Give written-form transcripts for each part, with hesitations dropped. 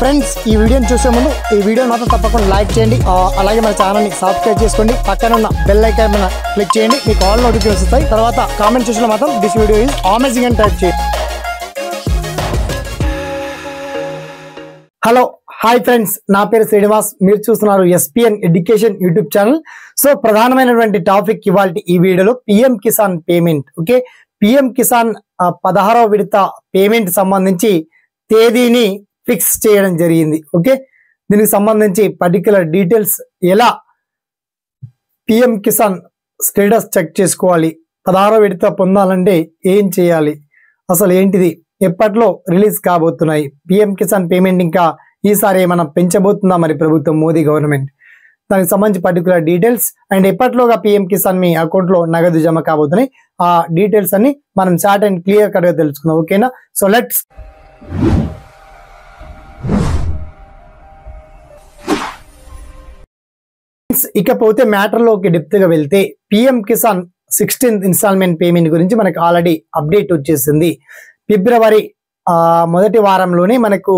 Friends ఈ వీడియోని చూసే ముందు ఈ వీడియోని మాత్రం తప్పకుండా లైక్ చేయండి, అలాగే మన ఛానల్ని సబ్స్క్రైబ్ చేసుకోండి, పక్కన ఉన్న బెల్ ఐకాన్ మీద క్లిక్ చేయండి, మీకు ఆల్ నోటిఫికేషన్స్ వస్తాయి. తర్వాత కామెంట్ సెక్షన్లో మాత్రం దిస్ వీడియో ఈజ్ అమేజింగ్ అని టైప్ చేయండి. హలో హాయ్ ఫ్రెండ్స్, నా పేరు శ్రీనివాస్, మీరు చూస్తున్నారు SPN education YouTube channel. So ప్రధానమైనటువంటి టాపిక్ ఇవాళ ఈ వీడియోలో PM Kisan payment. Okay, PM Kisan 16వ విడత పేమెంట్ సంబంధించి తేదీని ఫిక్స్ చేయడం జరిగింది. ఓకే, దీనికి సంబంధించి పర్టికులర్ డీటెయిల్స్, ఎలా పిఎం కిసాన్ స్టేటస్ చెక్ చేసుకోవాలి, 16వ విడత పొందాలంటే ఏం చేయాలి, అసలు ఏంటిది, ఎప్పట్లో రిలీజ్ కాబోతున్నాయి, పిఎం కిసాన్ పేమెంట్ ఇంకా ఈసారి ఏమైనా పెంచబోతుందా మరి ప్రభుత్వం, మోదీ గవర్నమెంట్, దానికి సంబంధించి పర్టికులర్ డీటెయిల్స్ అండ్ ఎప్పట్లోగా పిఎం కిసాన్ మీ అకౌంట్లో నగదు జమ కాబోతున్నాయి, ఆ డీటెయిల్స్ అన్ని మనం షార్ట్ అండ్ క్లియర్ కట్గా తెలుసుకుందాం. ఓకేనా, సో లెట్స్ ఇకపోతే మ్యాటర్లోకి డెప్త్గా వెళ్తే PM Kisan 16th instalment payment గురించి మనకు ఆల్రెడీ అప్డేట్ వచ్చేసింది. ఫిబ్రవరి మొదటి వారంలోనే మనకు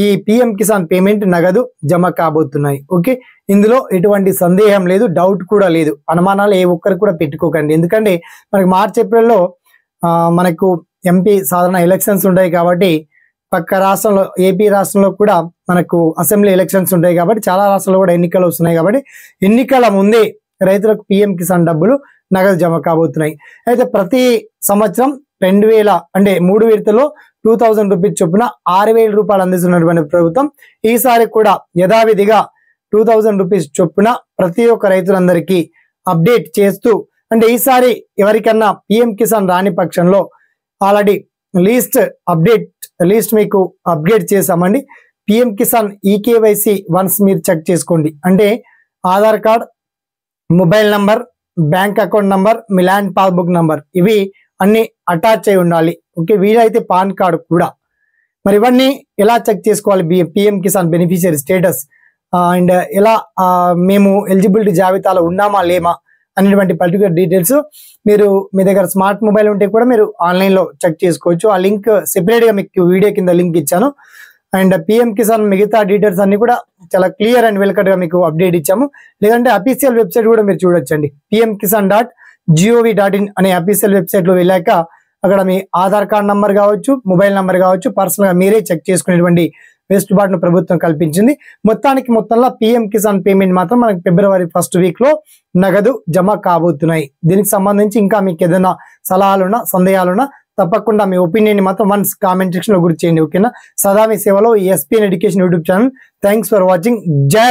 ఈ పిఎం కిసాన్ పేమెంట్ నగదు జమ కాబోతున్నాయి. ఓకే, ఇందులో ఎటువంటి సందేహం లేదు, డౌట్ కూడా లేదు, అనుమానాలు ఏ ఒక్కరు కూడా పెట్టుకోకండి. ఎందుకంటే మనకి మార్చ్ ఏప్రిల్లో మనకు ఎంపీ సాధారణ ఎలక్షన్స్ ఉంటాయి కాబట్టి, పక్క రాష్ట్రంలో ఏపీ రాష్ట్రంలో కూడా మనకు అసెంబ్లీ ఎలక్షన్స్ ఉంటాయి కాబట్టి, చాలా రాష్ట్రాల్లో కూడా ఎన్నికలు వస్తున్నాయి కాబట్టి, ఎన్నికల ముందే రైతులకు పిఎం కిసాన్ డబ్బులు నగదు జమ కాబోతున్నాయి. అయితే ప్రతి సంవత్సరం 2000 అంటే 3 విడతలో 2000 రూపీస్ చొప్పున 6000 రూపాయలు అందిస్తున్నటువంటి ప్రభుత్వం ఈసారి కూడా యథావిధిగా 2000 రూపీస్ చొప్పున ప్రతి ఒక్క రైతులందరికీ అప్డేట్ చేస్తూ, అంటే ఈసారి ఎవరికన్నా పిఎం కిసాన్ రాని పక్షంలో ఆల్రెడీ లీస్ట్ మీకు అప్డేట్ చేసామండి. పిఎం కిసాన్ ఈకేవైసీ వన్స్ మీరు చెక్ చేసుకోండి, అంటే Aadhaar card, mobile number, bank account number, మీ ల్యాండ్ పాస్బుక్ నంబర్, ఇవి అన్ని అటాచ్ అయి ఉండాలి. ఓకే, వీలైతే పాన్ కార్డు కూడా. మరి ఇవన్నీ ఎలా చెక్ చేసుకోవాలి, PM Kisan beneficiary status and ఎలా మేము ఎలిజిబిలిటీ జాబితాలో ఉన్నామా లేమా అనేటువంటి పర్టికులర్ డీటెయిల్స్ మీరు మీ దగ్గర స్మార్ట్ మొబైల్ ఉంటే కూడా మీరు ఆన్లైన్లో చెక్ చేసుకోవచ్చు. ఆ లింక్ సెపరేట్గా మీకు వీడియో కింద లింక్ ఇచ్చాను. అండ్ పిఎం కిసాన్ మిగతా డీటెయిల్స్ అన్ని కూడా చాలా క్లియర్ అండ్ వెల్కట్గా మీకు అప్డేట్ ఇచ్చాము. లేదంటే అఫీషియల్ వెబ్సైట్ కూడా మీరు చూడొచ్చండి, pmkisan.gov.in అనే అఫీషియల్ వెబ్సైట్లో వెళ్ళాక అక్కడ మీ ఆధార్ కార్డ్ నంబర్ కావచ్చు, మొబైల్ నంబర్ కావచ్చు, పర్సనల్గా మీరే చెక్ చేసుకునేటువంటి వెసులుబాటును ప్రభుత్వం కల్పించింది. మొత్తంలో పిఎం కిసాన్ పేమెంట్ మాత్రం మనకి ఫిబ్రవరి 1st వీక్లో నగదు జమ కాబోతున్నాయి. దీనికి సంబంధించి ఇంకా మీకు ఏదైనా సలహాలున్నా, సందేహాలున్నా తప్పకుండా మీ ఒపీనియన్ మాత్రం వన్స్ కామెంట్ సెక్షన్ లో గుర్తు చేయండి. ఓకేనా, సదా మీ సేవలో SPN education YouTube channel. Thanks for watching. జై